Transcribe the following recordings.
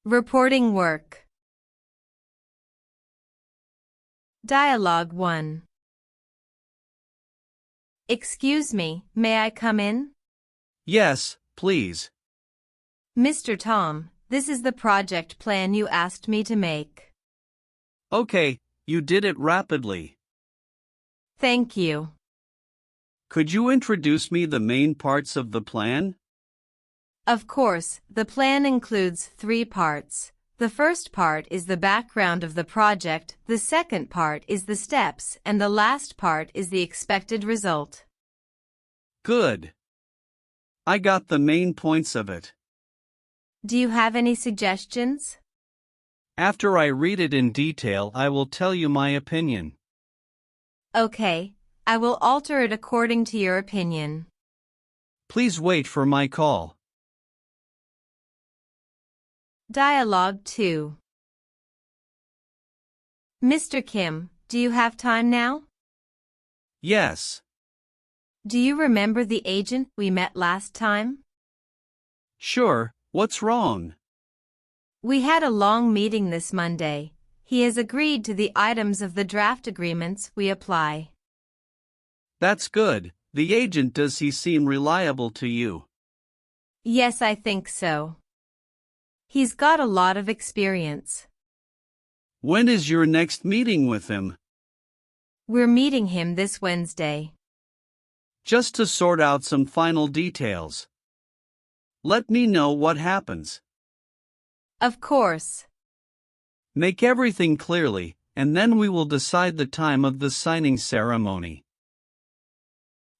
Reporting work. Dialogue 1. Excuse me, may I come in? Yes, please. Mr. Tom, this is the project plan you asked me to make. Okay, you did it rapidly. Thank you. Could you introduce me the main parts of the plan? Of course, the plan includes 3 parts. The first part is the background of the project, the second part is the steps, and the last part is the expected result. Good. I got the main points of it. Do you have any suggestions? After I read it in detail, I will tell you my opinion. Okay, I will alter it according to your opinion. Please wait for my call. Dialogue 2. Mr. Kim, do you have time now? Yes. Do you remember the agent we met last time? Sure, what's wrong? We had a long meeting this Monday. He has agreed to the items of the draft agreements we apply. That's good. The agent, does he seem reliable to you? Yes, I think so. He's got a lot of experience. When is your next meeting with him? We're meeting him this Wednesday. Just to sort out some final details. Let me know what happens. Of course. Make everything clearly, and then we will decide the time of the signing ceremony.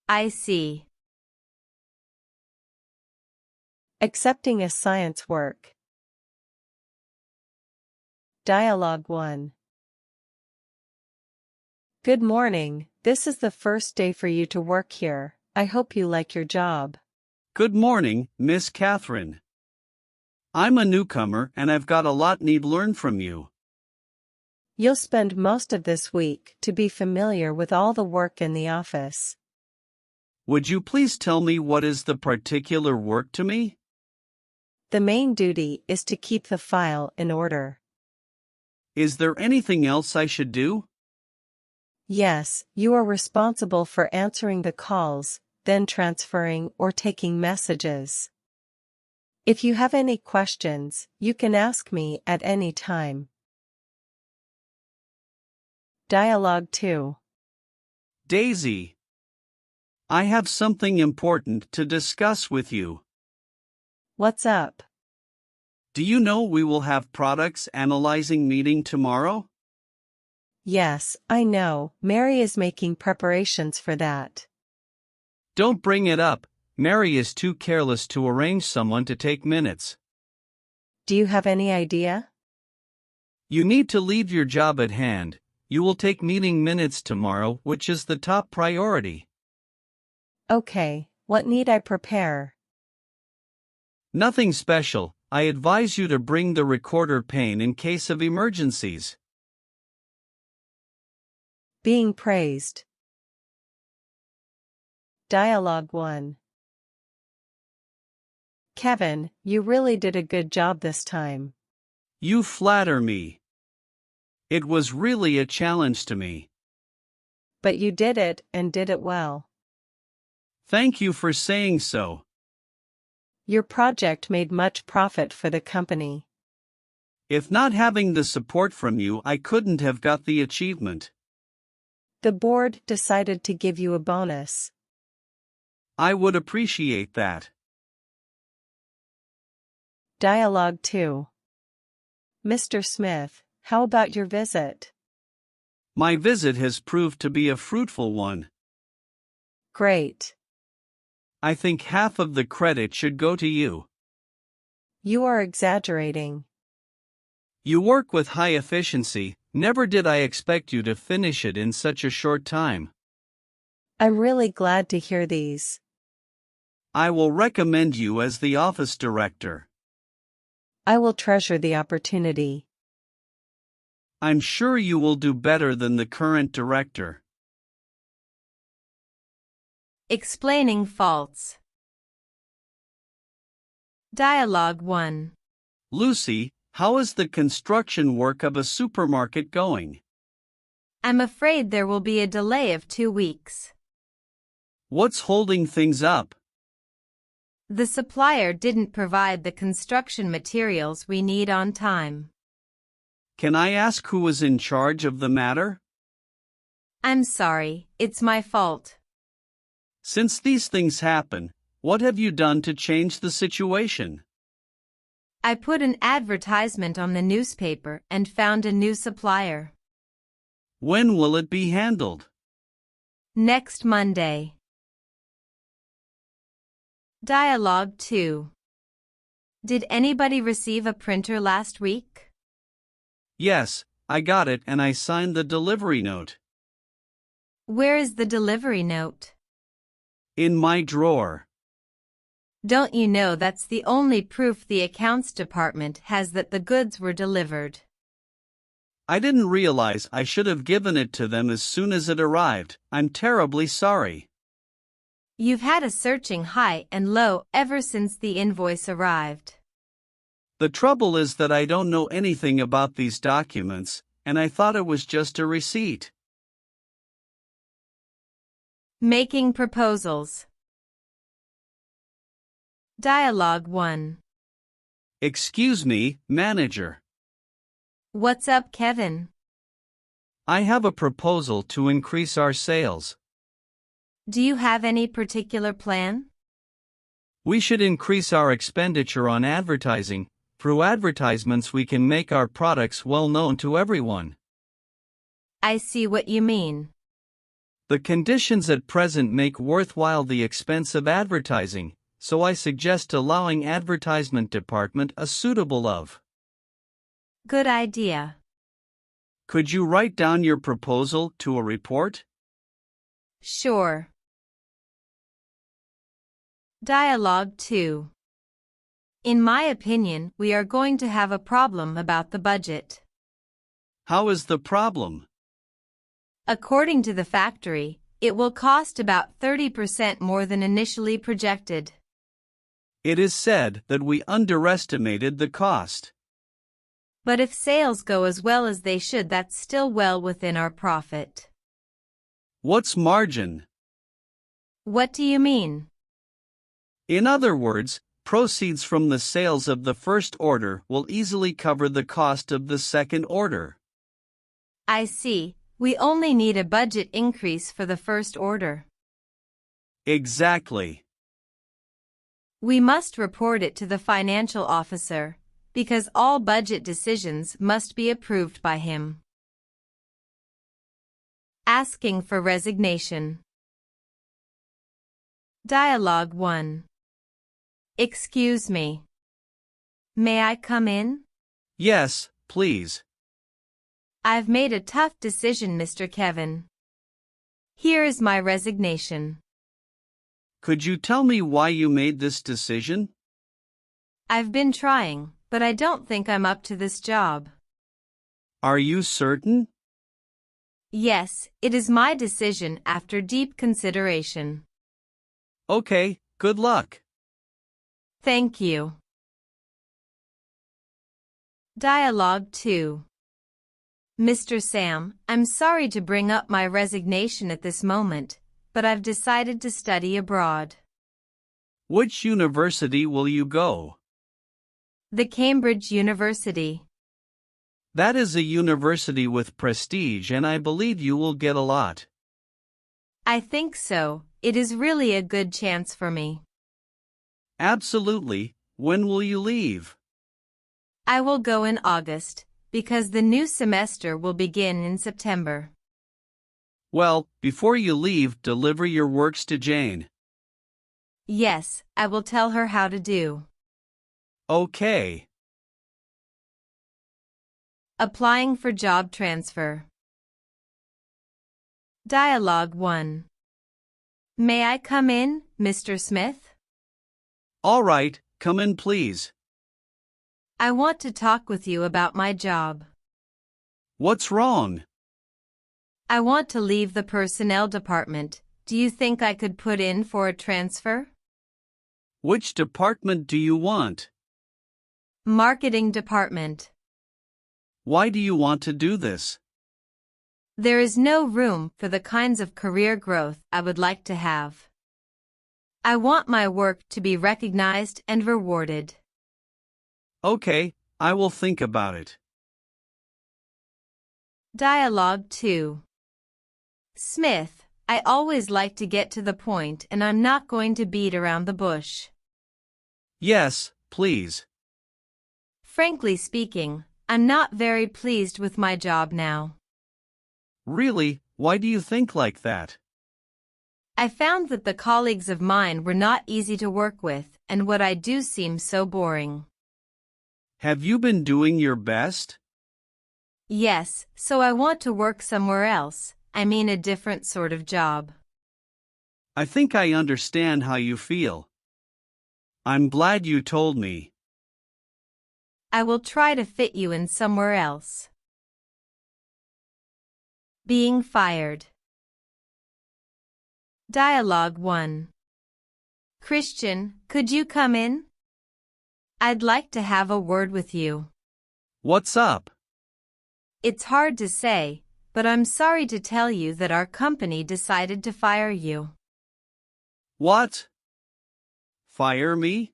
I see. Accepting a science work. Dialogue 1. Good morning, this is the first day for you to work here. I hope you like your job. Good morning, Miss Catherine. I'm a newcomer and I've got a lot need learn from you. You'll spend most of this week to be familiar with all the work in the office. Would you please tell me what is the particular work to me? The main duty is to keep the file in order. Is there anything else I should do? Yes, you are responsible for answering the calls, then transferring or taking messages. If you have any questions, you can ask me at any time. Dialogue 2. Daisy. I have something important to discuss with you. What's up? Do you know we will have products analyzing meeting tomorrow? Yes, I know. Mary is making preparations for that. Don't bring it up. Mary is too careless to arrange someone to take minutes. Do you have any idea? You need to leave your job at hand. You will take meeting minutes tomorrow, which is the top priority. Okay, what need I prepare? Nothing special. I advise you to bring the recorder pen in case of emergencies. Being praised. Dialogue 1. Kevin, you really did a good job this time. You flatter me. It was really a challenge to me. But you did it, and did it well. Thank you for saying so. Your project made much profit for the company. If not having the support from you, I couldn't have got the achievement. The board decided to give you a bonus. I would appreciate that. Dialogue 2. Mr. Smith, how about your visit? My visit has proved to be a fruitful one. Great. I think half of the credit should go to you. You are exaggerating. You work with high efficiency. Never did I expect you to finish it in such a short time. I'm really glad to hear these. I will recommend you as the office director. I will treasure the opportunity. I'm sure you will do better than the current director. Explaining faults. Dialogue 1. Lucy, How is the construction work of a supermarket going? I'm afraid there will be a delay of 2 weeks. What's holding things up? The supplier didn't provide the construction materials we need on time. Can I ask who is in charge of the matter? I'm sorry, it's my fault. Since these things happen, what have you done to change the situation? I put an advertisement on the newspaper and found a new supplier. When will it be handled? Next Monday. Dialogue 2. Did anybody receive a printer last week? Yes, I got it and I signed the delivery note. Where is the delivery note? In my drawer. Don't you know that's the only proof the accounts department has that the goods were delivered? I didn't realize I should have given it to them as soon as it arrived. I'm terribly sorry. You've had a searching high and low ever since the invoice arrived. The trouble is that I don't know anything about these documents, and I thought it was just a receipt. Making proposals. Dialogue 1. Excuse me, manager. What's up, Kevin? I have a proposal to increase our sales. Do you have any particular plan? We should increase our expenditure on advertising. Through advertisements we can make our products well known to everyone. I see what you mean. The conditions at present make worthwhile the expense of advertising, so I suggest allowing advertisement department a suitable of. Good idea. Could you write down your proposal to a report? Sure. Dialogue 2. In my opinion, we are going to have a problem about the budget. How is the problem? According to the factory, it will cost about 30% more than initially projected. It is said that we underestimated the cost. But if sales go as well as they should, that's still well within our profit. What's margin? What do you mean? In other words, proceeds from the sales of the first order will easily cover the cost of the second order. I see. We only need a budget increase for the first order. Exactly. We must report it to the financial officer, because all budget decisions must be approved by him. Asking for resignation. Dialogue 1. Excuse me. May I come in? Yes, please. I've made a tough decision, Mr. Kevin. Here is my resignation. Could you tell me why you made this decision? I've been trying, but I don't think I'm up to this job. Are you certain? Yes, it is my decision after deep consideration. Okay, good luck. Thank you. Dialogue 2. Mr. Sam, I'm sorry to bring up my resignation at this moment, but I've decided to study abroad. Which university will you go? The Cambridge University. That is a university with prestige and I believe you will get a lot. I think so. It is really a good chance for me. Absolutely. When will you leave? I will go in August, because the new semester will begin in September. Well, before you leave, deliver your works to Jane. Yes, I will tell her how to do. Okay. Applying for job transfer. Dialogue 1. May I come in, Mr. Smith? All right, come in please. I want to talk with you about my job. What's wrong? I want to leave the personnel department. Do you think I could put in for a transfer? Which department do you want? Marketing department. Why do you want to do this? There is no room for the kinds of career growth I would like to have. I want my work to be recognized and rewarded. Okay, I will think about it. Dialogue 2. Smith, I always like to get to the point and I'm not going to beat around the bush. Yes, please. Frankly speaking, I'm not very pleased with my job now. Really, why do you think like that? I found that the colleagues of mine were not easy to work with, and what I do seems so boring. Have you been doing your best? Yes, so I want to work somewhere else, I mean a different sort of job. I think I understand how you feel. I'm glad you told me. I will try to fit you in somewhere else. Being fired. Dialogue 1. Christian, could you come in? I'd like to have a word with you. What's up? It's hard to say, but I'm sorry to tell you that our company decided to fire you. What? Fire me?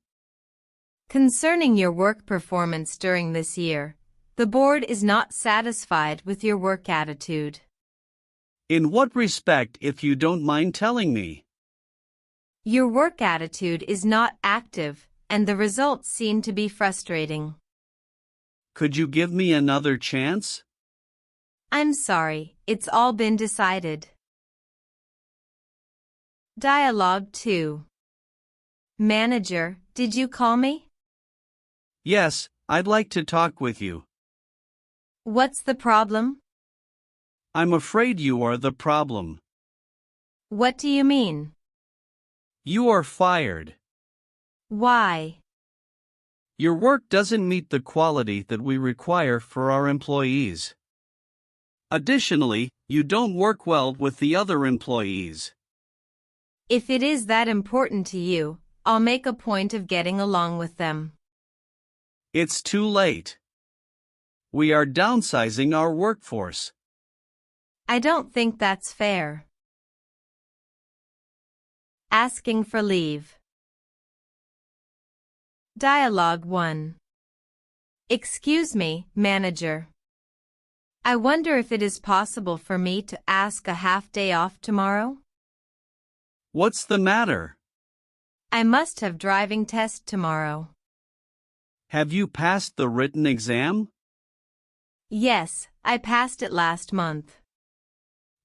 Concerning your work performance during this year, the board is not satisfied with your work attitude. In what respect, if you don't mind telling me? Your work attitude is not active, and the results seem to be frustrating. Could you give me another chance? I'm sorry, it's all been decided. Dialogue 2. Manager, did you call me? Yes, I'd like to talk with you. What's the problem? I'm afraid you are the problem. What do you mean? You are fired. Why? Your work doesn't meet the quality that we require for our employees. Additionally, you don't work well with the other employees. If it is that important to you, I'll make a point of getting along with them. It's too late. We are downsizing our workforce. I don't think that's fair. Asking for leave. Dialogue 1. Excuse me, manager. I wonder if it is possible for me to ask a half day off tomorrow? What's the matter? I must have driving test tomorrow. Have you passed the written exam? Yes, I passed it last month.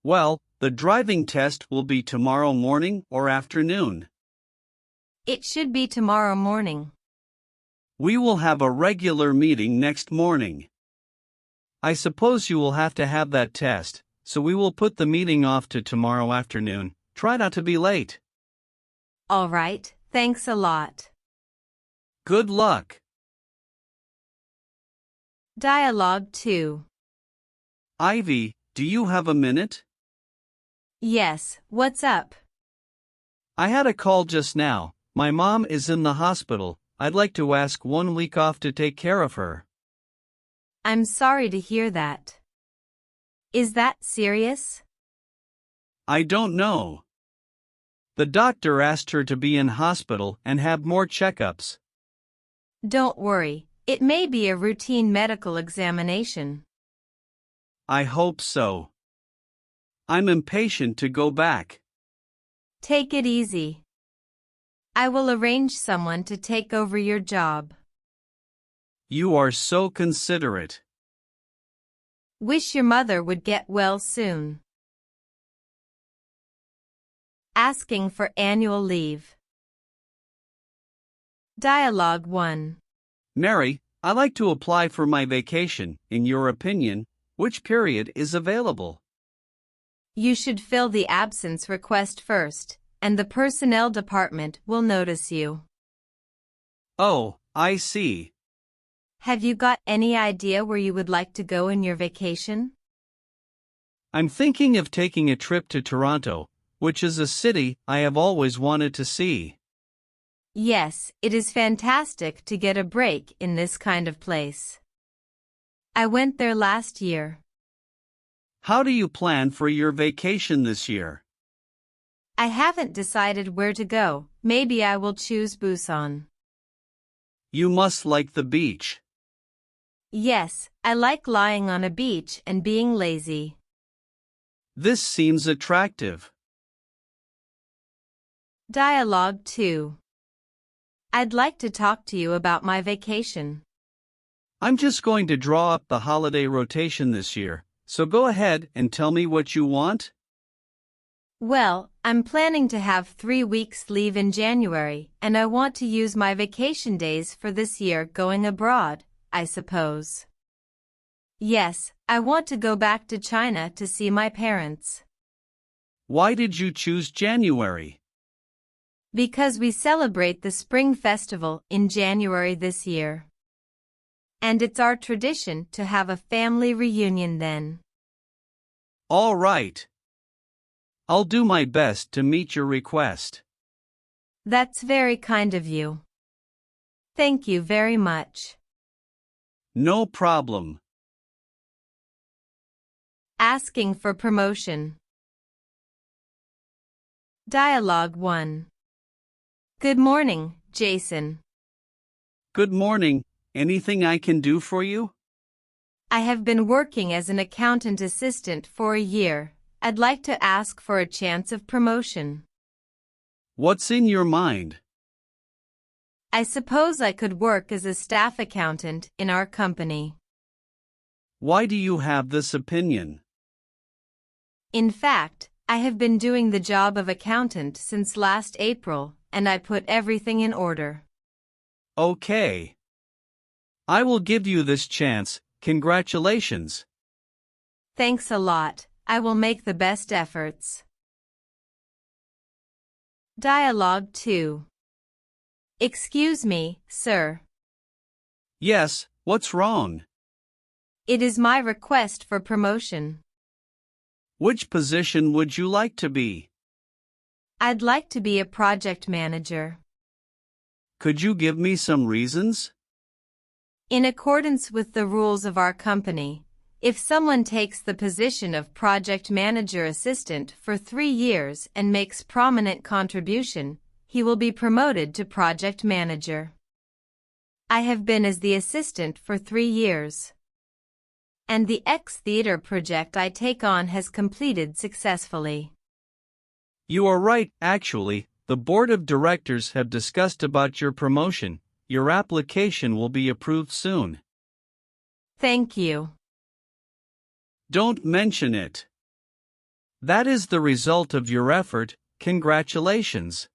Well, the driving test will be tomorrow morning or afternoon. It should be tomorrow morning. We will have a regular meeting next morning. I suppose you will have to have that test, so we will put the meeting off to tomorrow afternoon. Try not to be late. All right, thanks a lot. Good luck. Dialogue 2. Ivy, do you have a minute? Yes, what's up? I had a call just now. My mom is in the hospital. I'd like to ask 1 week off to take care of her. I'm sorry to hear that. Is that serious? I don't know. The doctor asked her to be in hospital and have more checkups. Don't worry, it may be a routine medical examination. I hope so. I'm impatient to go back. Take it easy. I will arrange someone to take over your job. You are so considerate. Wish your mother would get well soon. Asking for annual leave. Dialogue 1. Mary, I'd like to apply for my vacation. In your opinion, which period is available? You should fill the absence request first, and the personnel department will notice you. Oh, I see. Have you got any idea where you would like to go in your vacation? I'm thinking of taking a trip to Toronto, which is a city I have always wanted to see. Yes, it is fantastic to get a break in this kind of place. I went there last year. How do you plan for your vacation this year? I haven't decided where to go. Maybe I will choose Busan. You must like the beach. Yes, I like lying on a beach and being lazy. This seems attractive. Dialogue 2. I'd like to talk to you about my vacation. I'm just going to draw up the holiday rotation this year, so go ahead and tell me what you want. Well, I'm planning to have 3 weeks leave in January, and I want to use my vacation days for this year going abroad, I suppose. Yes, I want to go back to China to see my parents. Why did you choose January? Because we celebrate the Spring Festival in January this year. And it's our tradition to have a family reunion then. All right. I'll do my best to meet your request. That's very kind of you. Thank you very much. No problem. Asking for promotion. Dialogue 1. Good morning, Jason. Good morning. Anything I can do for you? I have been working as an accountant assistant for a year. I'd like to ask for a chance of promotion. What's in your mind? I suppose I could work as a staff accountant in our company. Why do you have this opinion? In fact, I have been doing the job of accountant since last April, and I put everything in order. Okay. I will give you this chance. Congratulations. Thanks a lot. I will make the best efforts. Dialogue 2. Excuse me, sir. Yes, what's wrong? It is my request for promotion. Which position would you like to be? I'd like to be a project manager. Could you give me some reasons? In accordance with the rules of our company, if someone takes the position of project manager assistant for 3 years and makes prominent contribution, he will be promoted to project manager. I have been as the assistant for 3 years. And the X-Theater project I take on has completed successfully. You are right, actually. The board of directors have discussed about your promotion. Your application will be approved soon. Thank you. Don't mention it. That is the result of your effort. Congratulations.